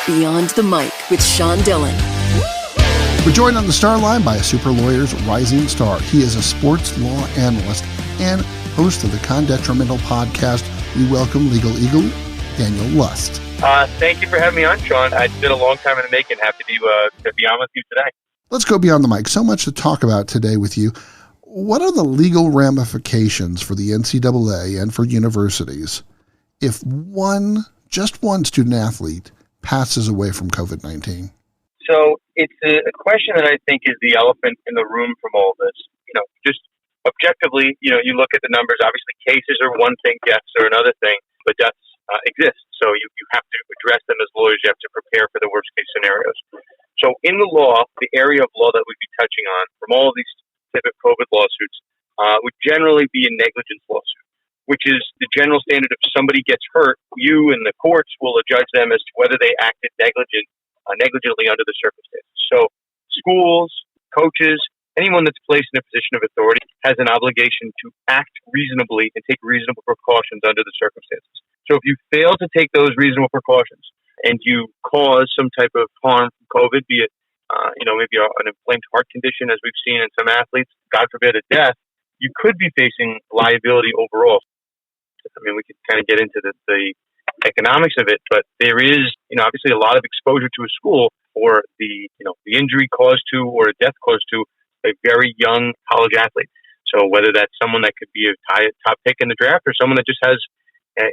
Beyond the Mic with Sean Dillon. We're joined on the star line by a super lawyer's rising star. He is a sports law analyst and host of the Condetrimental podcast. We welcome Legal Eagle, Daniel Lust. Thank you for having me on, Sean. It's been a long time in the making. Happy to be on with you today. Let's go beyond the mic. So much to talk about today with you. What are the legal ramifications for the NCAA and for universities if just one student athlete passes away from COVID-19? So it's a question that I think is the elephant in the room from all this. Just objectively, you look at the numbers. Obviously, cases are one thing, deaths are another thing, but deaths exist. So you have to address them as lawyers. You have to prepare for the worst case scenarios. So in the law, the area of law that we'd be touching on from all of these type of COVID lawsuits would generally be a negligence lawsuit, which is the general standard. If somebody gets hurt, you and the courts will adjudge them as to whether they acted negligently under the circumstances. So schools, coaches, anyone that's placed in a position of authority has an obligation to act reasonably and take reasonable precautions under the circumstances. So if you fail to take those reasonable precautions and you cause some type of harm from COVID, be it maybe an inflamed heart condition, as we've seen in some athletes, God forbid a death, you could be facing liability overall. I mean, we could kind of get into the economics of it, but there is, obviously a lot of exposure to a school for the injury caused to or a death caused to a very young college athlete. So whether that's someone that could be a top pick in the draft or someone that just has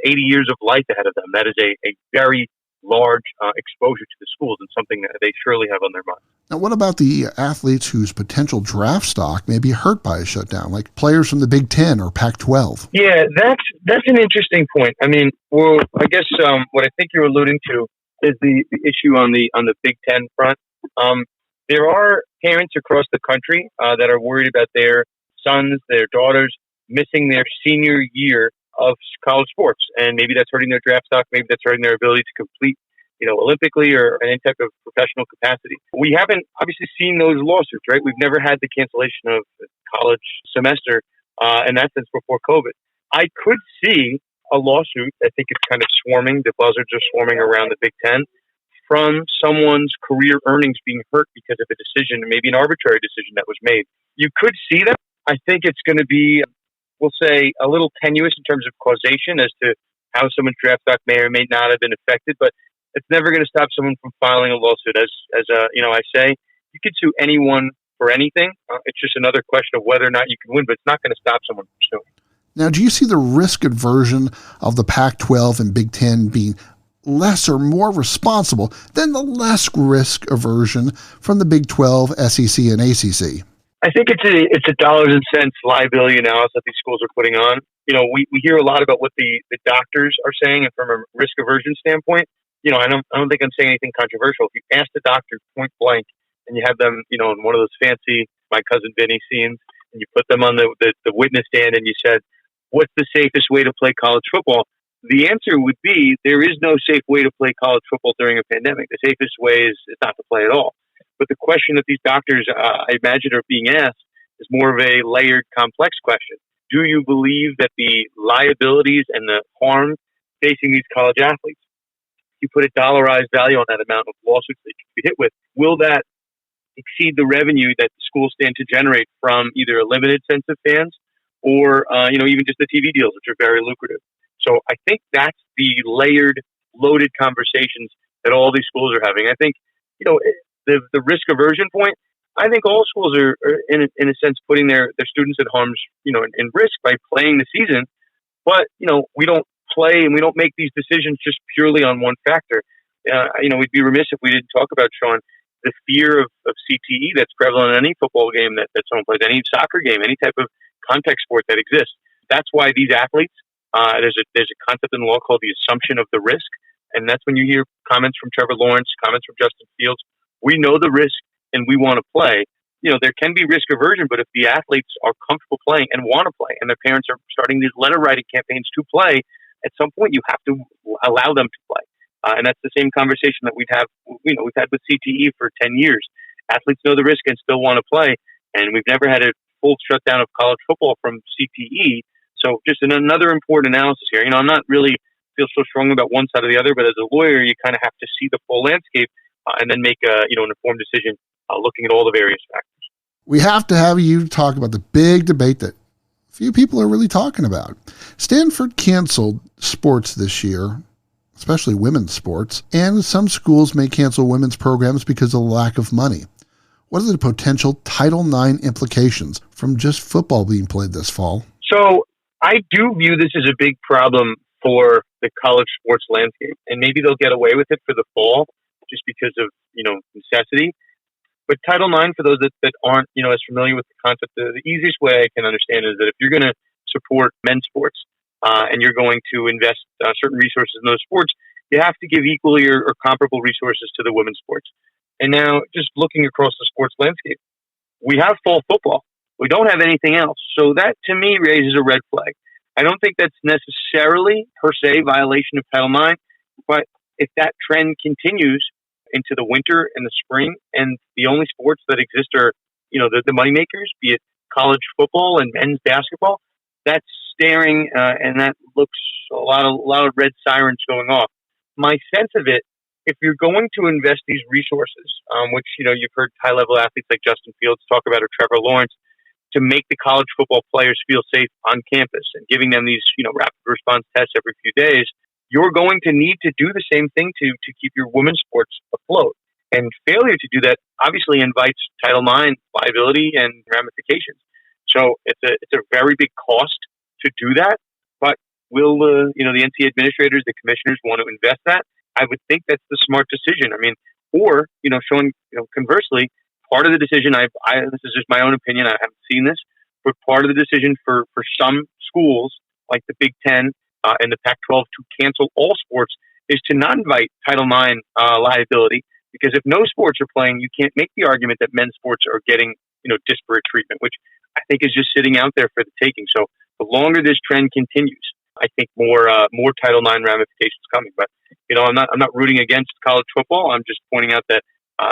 80 years of life ahead of them, that is a very large exposure to the schools and something that they surely have on their mind. Now, what about the athletes whose potential draft stock may be hurt by a shutdown, like players from the Big Ten or Pac-12? Yeah, that's an interesting point. I mean, well, I guess what I think you're alluding to is the issue on the Big Ten front. There are parents across the country that are worried about their sons, their daughters missing their senior year of college sports, and maybe that's hurting their draft stock. Maybe that's hurting their ability to complete, Olympically or in any type of professional capacity. We haven't obviously seen those lawsuits, right? We've never had the cancellation of the college semester, and that's since before COVID. I could see a lawsuit. I think it's kind of swarming. The buzzards are swarming around the Big Ten from someone's career earnings being hurt because of a decision, maybe an arbitrary decision that was made. You could see that. I think it's going to be, we'll say, a little tenuous in terms of causation as to how someone's draft stock may or may not have been affected, but it's never going to stop someone from filing a lawsuit. As I say, you could sue anyone for anything. It's just another question of whether or not you can win, but it's not going to stop someone from suing. Now, do you see the risk aversion of the Pac-12 and Big Ten being less or more responsible than the less risk aversion from the Big 12, SEC, and ACC? I think it's a dollars and cents liability analysis that these schools are putting on. We hear a lot about what the doctors are saying, and from a risk aversion standpoint, I don't think I'm saying anything controversial. If you ask the doctor point blank and you have them, in one of those fancy My Cousin Vinny scenes, and you put them on the witness stand and you said, what's the safest way to play college football? The answer would be there is no safe way to play college football during a pandemic. The safest way is not to play at all. But the question that these doctors, I imagine, are being asked is more of a layered, complex question. Do you believe that the liabilities and the harm facing these college athletes, if you put a dollarized value on that amount of lawsuits that you could be hit with, will that exceed the revenue that the schools stand to generate from either a limited sense of fans or, even just the TV deals, which are very lucrative? So I think that's the layered, loaded conversations that all these schools are having. I think, the risk aversion point, I think all schools are in a sense putting their students at harm's, in risk by playing the season. But, we don't play and we don't make these decisions just purely on one factor. We'd be remiss if we didn't talk about, Sean, the fear of CTE that's prevalent in any football game that someone plays, any soccer game, any type of contact sport that exists. That's why these athletes, there's a concept in the law called the assumption of the risk. And that's when you hear comments from Trevor Lawrence, comments from Justin Fields. We know the risk and we want to play. There can be risk aversion, but if the athletes are comfortable playing and want to play and their parents are starting these letter writing campaigns to play, at some point you have to allow them to play. And that's the same conversation that we've had with CTE for 10 years. Athletes know the risk and still want to play. And we've never had a full shutdown of college football from CTE. So just another important analysis here. I'm not really feel so strongly about one side or the other, but as a lawyer, you kind of have to see the full landscape and then make an informed decision looking at all the various factors. We have to have you talk about the big debate that few people are really talking about. Stanford canceled sports this year, especially women's sports, and some schools may cancel women's programs because of the lack of money. What are the potential Title IX implications from just football being played this fall? So I do view this as a big problem for the college sports landscape, and maybe they'll get away with it for the fall just because of, necessity. But Title IX, for those that aren't, as familiar with the concept, the easiest way I can understand is that if you're going to support men's sports and you're going to invest certain resources in those sports, you have to give equally or comparable resources to the women's sports. And now, just looking across the sports landscape, we have fall football. We don't have anything else. So that, to me, raises a red flag. I don't think that's necessarily, per se, violation of Title IX, but if that trend continues into the winter and the spring, and the only sports that exist are, the moneymakers, be it college football and men's basketball, that's staring, and that looks a lot of red sirens going off. My sense of it, if you're going to invest these resources, which, you've heard high-level athletes like Justin Fields talk about, or Trevor Lawrence, to make the college football players feel safe on campus and giving them these, rapid response tests every few days, you're going to need to do the same thing to keep your women's sports afloat. And failure to do that obviously invites Title IX liability and ramifications. So it's a very big cost to do that. But will the NCAA administrators, the commissioners want to invest that? I would think that's the smart decision. I mean, or showing conversely, part of the decision. This is just my own opinion. I haven't seen this, but part of the decision for some schools like the Big Ten and the Pac-12 to cancel all sports is to not invite Title IX liability, because if no sports are playing, you can't make the argument that men's sports are getting disparate treatment, which I think is just sitting out there for the taking. So the longer this trend continues, I think more Title IX ramifications coming. But I'm not rooting against college football. I'm just pointing out that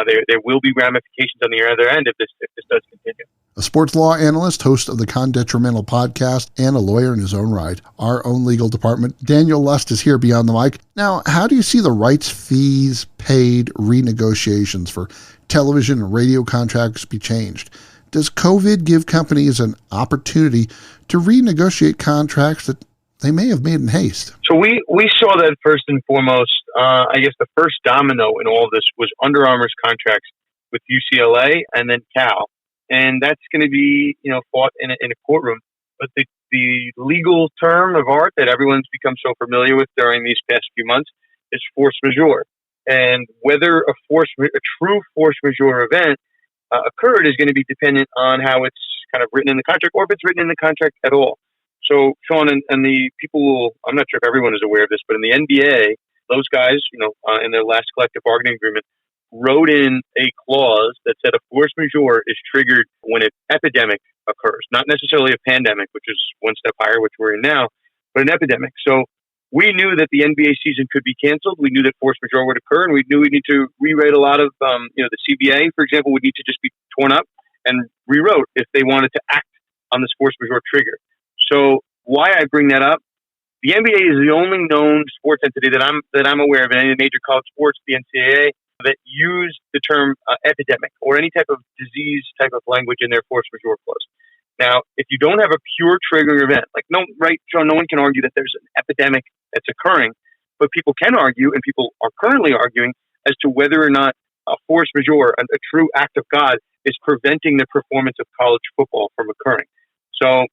there will be ramifications on the other end if this does continue. A sports law analyst, host of the Con-Detrimental podcast, and a lawyer in his own right, our own legal department, Daniel Lust is here beyond the mic. Now, how do you see the rights, fees, paid renegotiations for television and radio contracts be changed? Does COVID give companies an opportunity to renegotiate contracts that they may have made in haste? So we saw that first and foremost. I guess the first domino in all of this was Under Armour's contracts with UCLA and then Cal. And that's going to be, fought in a courtroom. But the legal term of art that everyone's become so familiar with during these past few months is force majeure. And whether a true force majeure event occurred is going to be dependent on how it's kind of written in the contract, or if it's written in the contract at all. So, Sean, and the people, I'm not sure if everyone is aware of this, but in the NBA, those guys, in their last collective bargaining agreement, wrote in a clause that said a force majeure is triggered when an epidemic occurs, not necessarily a pandemic, which is one step higher, which we're in now, but an epidemic. So we knew that the NBA season could be canceled. We knew that force majeure would occur, and we knew we need to rewrite a lot of, the CBA, for example, would need to just be torn up and rewrote if they wanted to act on this force majeure trigger. So why I bring that up, the NBA is the only known sports entity that I'm aware of in any major college sports, the NCAA, that use the term epidemic or any type of disease type of language in their force majeure clause. Now, if you don't have a pure triggering event, Sean, no one can argue that there's an epidemic that's occurring, but people can argue, and people are currently arguing, as to whether or not a force majeure, a true act of God, is preventing the performance of college football from occurring. So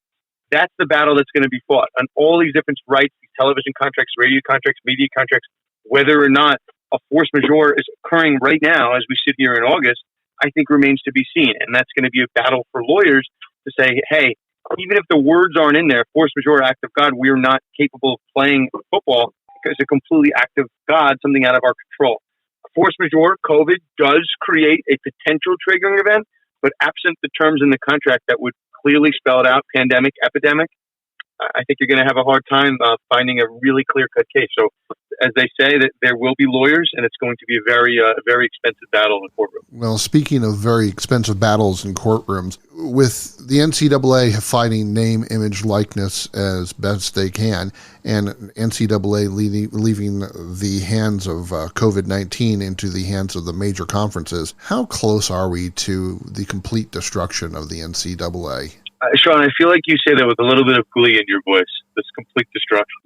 that's the battle that's going to be fought on all these different rights, these television contracts, radio contracts, media contracts, whether or not a force majeure is occurring right now as we sit here in August, I think remains to be seen. And that's going to be a battle for lawyers to say, hey, even if the words aren't in there, force majeure, act of God, we're not capable of playing football because it's a completely act of God, something out of our control. A force majeure, COVID, does create a potential triggering event, but absent the terms in the contract that would clearly spell it out, pandemic, epidemic, I think you're going to have a hard time finding a really clear-cut case. So, as they say, that there will be lawyers, and it's going to be a very expensive battle in the courtroom. Well, speaking of very expensive battles in courtrooms, with the NCAA fighting name, image, likeness as best they can, and NCAA leaving the hands of COVID-19 into the hands of the major conferences, how close are we to the complete destruction of the NCAA? Sean, I feel like you say that with a little bit of glee in your voice. This complete destruction.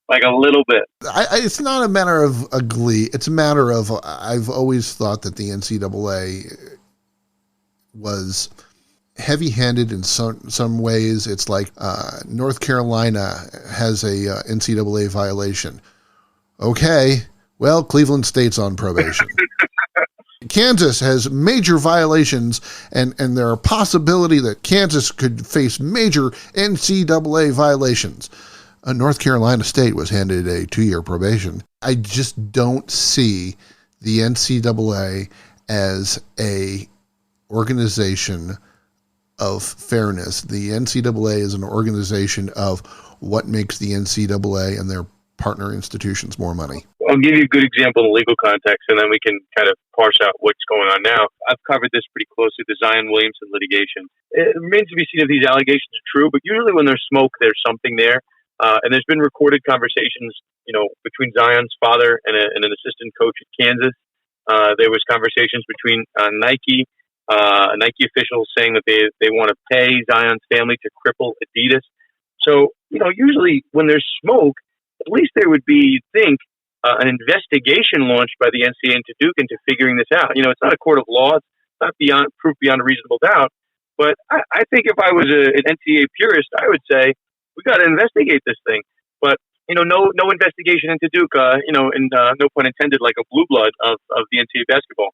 Like a little bit. It's not a matter of a glee. It's a matter of, I've always thought that the NCAA was heavy-handed in some ways. It's like North Carolina has a NCAA violation. Okay, well, Cleveland State's on probation. Kansas has major violations, and there are possibility that Kansas could face major NCAA violations. North Carolina State was handed a 2-year probation. I just don't see the NCAA as a organization of fairness. The NCAA is an organization of what makes the NCAA and their partner institutions more money. I'll give you a good example in the legal context, and then we can kind of parse out what's going on now. I've covered this pretty closely, the Zion Williamson litigation. It remains to be seen if these allegations are true, but usually when there's smoke, there's something there. And there's been recorded conversations, between Zion's father and an assistant coach at Kansas. There was conversations between Nike officials saying that they want to pay Zion's family to cripple Adidas. So, usually when there's smoke, at least there would be, you'd think, an investigation launched by the NCAA into Duke into figuring this out. It's not a court of law. It's not proof beyond a reasonable doubt. But I think if I was an NCAA purist, I would say we got to investigate this thing. But no investigation into Duke. And no pun intended, like a blue blood of the NCAA basketball.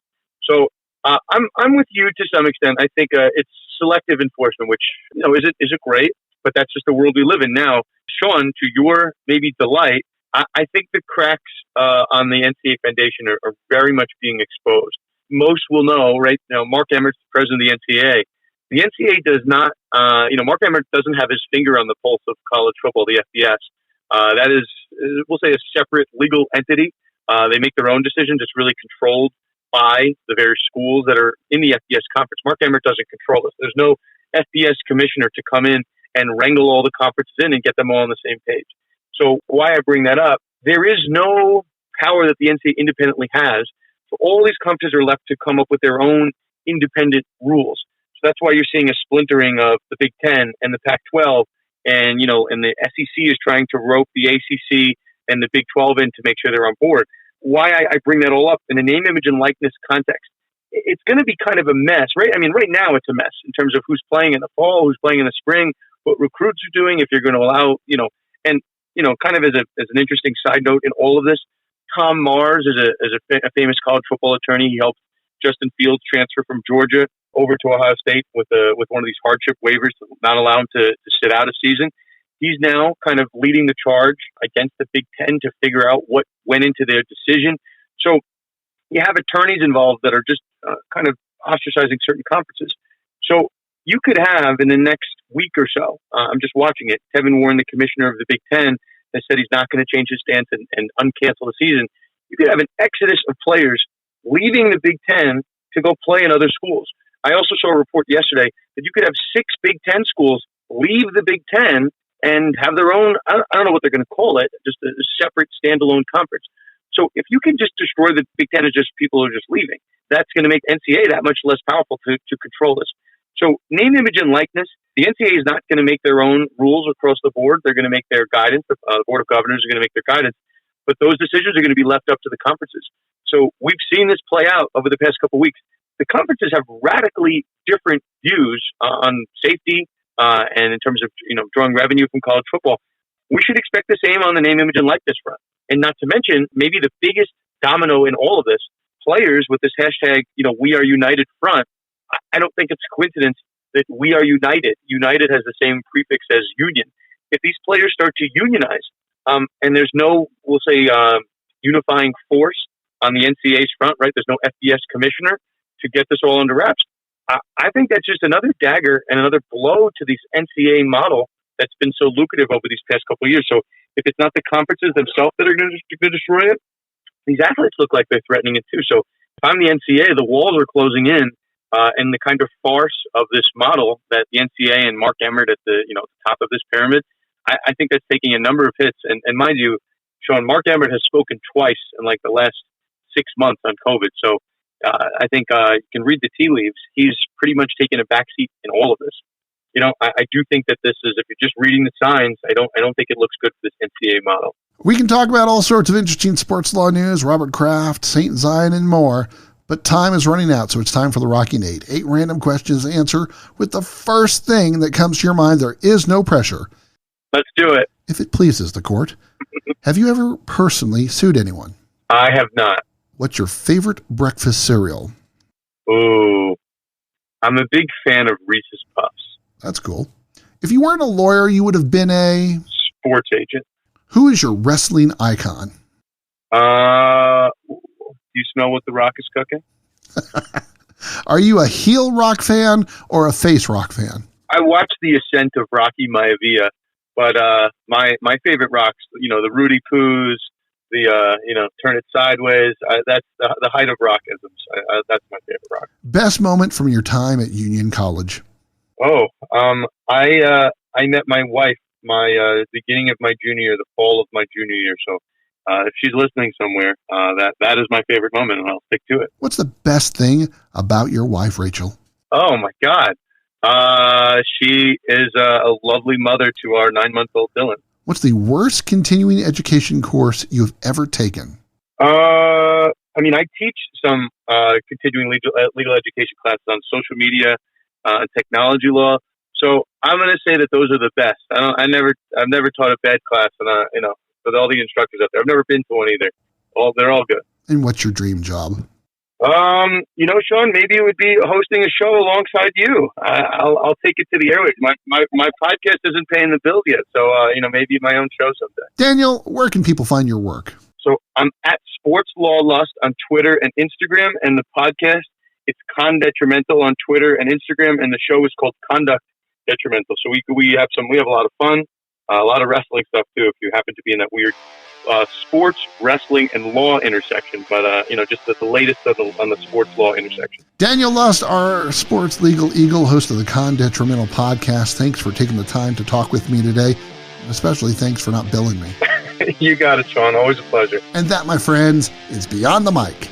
So I'm with you to some extent. I think it's selective enforcement, which is it great? But that's just the world we live in now. Sean, to your maybe delight, I think the cracks on the NCAA Foundation are very much being exposed. Most will know, right? Mark Emmert's the president of the NCAA. The NCAA does not, Mark Emmert doesn't have his finger on the pulse of college football, the FBS. That is, we'll say, a separate legal entity. They make their own decisions. It's really controlled by the various schools that are in the FBS conference. Mark Emmert doesn't control this. There's no FBS commissioner to come in and wrangle all the conferences in and get them all on the same page. So why I bring that up, there is no power that the NCAA independently has. So all these conferences are left to come up with their own independent rules. So that's why you're seeing a splintering of the Big Ten and the Pac-12, and and the SEC is trying to rope the ACC and the Big 12 in to make sure they're on board. Why I bring that all up in the name, image, and likeness context, it's going to be kind of a mess, right? I mean, right now it's a mess in terms of who's playing in the fall, who's playing in the spring, what recruits are doing, if you're going to allow, and kind of as an interesting side note in all of this, Tom Mars is a famous college football attorney. He helped Justin Fields transfer from Georgia over to Ohio State with one of these hardship waivers to not allow him to sit out a season. He's now kind of leading the charge against the Big Ten to figure out what went into their decision. So you have attorneys involved that are just kind of ostracizing certain conferences. So you could have in the next week or so, I'm just watching it, Kevin Warren, the commissioner of the Big Ten, has said he's not going to change his stance and uncancel the season. You could have an exodus of players leaving the Big Ten to go play in other schools. I also saw a report yesterday that you could have 6 Big Ten schools leave the Big Ten and have their own, I don't know what they're going to call it, just a separate standalone conference. So if you can just destroy the Big Ten as just people who are just leaving, that's going to make NCAA that much less powerful to control this. So name, image, and likeness, the NCAA is not going to make their own rules across the board. They're going to make their guidance. The Board of Governors are going to make their guidance. But those decisions are going to be left up to the conferences. So we've seen this play out over the past couple of weeks. The conferences have radically different views on safety and in terms of drawing revenue from college football. We should expect the same on the name, image, and likeness front. And not to mention, maybe the biggest domino in all of this, players with this hashtag, we are united front. I don't think it's a coincidence that we are united. United has the same prefix as union. If these players start to unionize, and there's no, we'll say, unifying force on the NCAA's front, right? There's no FBS commissioner to get this all under wraps. I think that's just another dagger and another blow to this NCAA model that's been so lucrative over these past couple of years. So if it's not the conferences themselves that are going to destroy it, these athletes look like they're threatening it too. So if I'm the NCAA, the walls are closing in, and the kind of farce of this model that the NCAA and Mark Emmert at the top of this pyramid, I think that's taking a number of hits. And mind you, Sean, Mark Emmert has spoken twice in like the last 6 months on COVID. So I think you can read the tea leaves. He's pretty much taken a backseat in all of this. I do think that this is, if you're just reading the signs, I don't think it looks good for this NCAA model. We can talk about all sorts of interesting sports law news, Robert Kraft, St. Zion, and more, but time is running out, so it's time for the Rocky Nate. 8 random questions to answer with the first thing that comes to your mind. There is no pressure. Let's do it. If it pleases the court. Have you ever personally sued anyone? I have not. What's your favorite breakfast cereal? Ooh, I'm a big fan of Reese's Puffs. That's cool. If you weren't a lawyer, you would have been a... sports agent. Who is your wrestling icon? Do you smell what The Rock is cooking? Are you a heel Rock fan or a face Rock fan? I watched the ascent of Rocky Maivia, but my favorite Rocks, the Rudy Poos, the Turn It Sideways. That's the height of Rockisms. That's my favorite Rock. Best moment from your time at Union College? I met my wife beginning of my junior year, the fall of my junior year. So if she's listening somewhere, that is my favorite moment, and I'll stick to it. What's the best thing about your wife, Rachel? Oh my God, she is a lovely mother to our 9-month-old Dillon. What's the worst continuing education course you've ever taken? I teach some continuing legal education classes on social media and technology law. So I'm going to say that those are the best. I've never taught a bad class, and with all the instructors out there, I've never been to one either. They're all good. And what's your dream job? Sean, maybe it would be hosting a show alongside you. I'll take it to the airwaves. My podcast isn't paying the bills yet, so maybe my own show someday. Daniel, where can people find your work? So I'm at Sports Law Lust on Twitter and Instagram, and the podcast, it's Con Detrimental on Twitter and Instagram, and the show is called Conduct Detrimental. So we have a lot of fun, a lot of wrestling stuff too, if you happen to be in that weird sports, wrestling, and law intersection, but just the latest on the sports law intersection. Daniel Lust, our sports legal eagle, host of the Con Detrimental podcast. Thanks for taking the time to talk with me today. Especially thanks for not billing me. You got it, Sean. Always a pleasure. And that, my friends, is Beyond the Mic.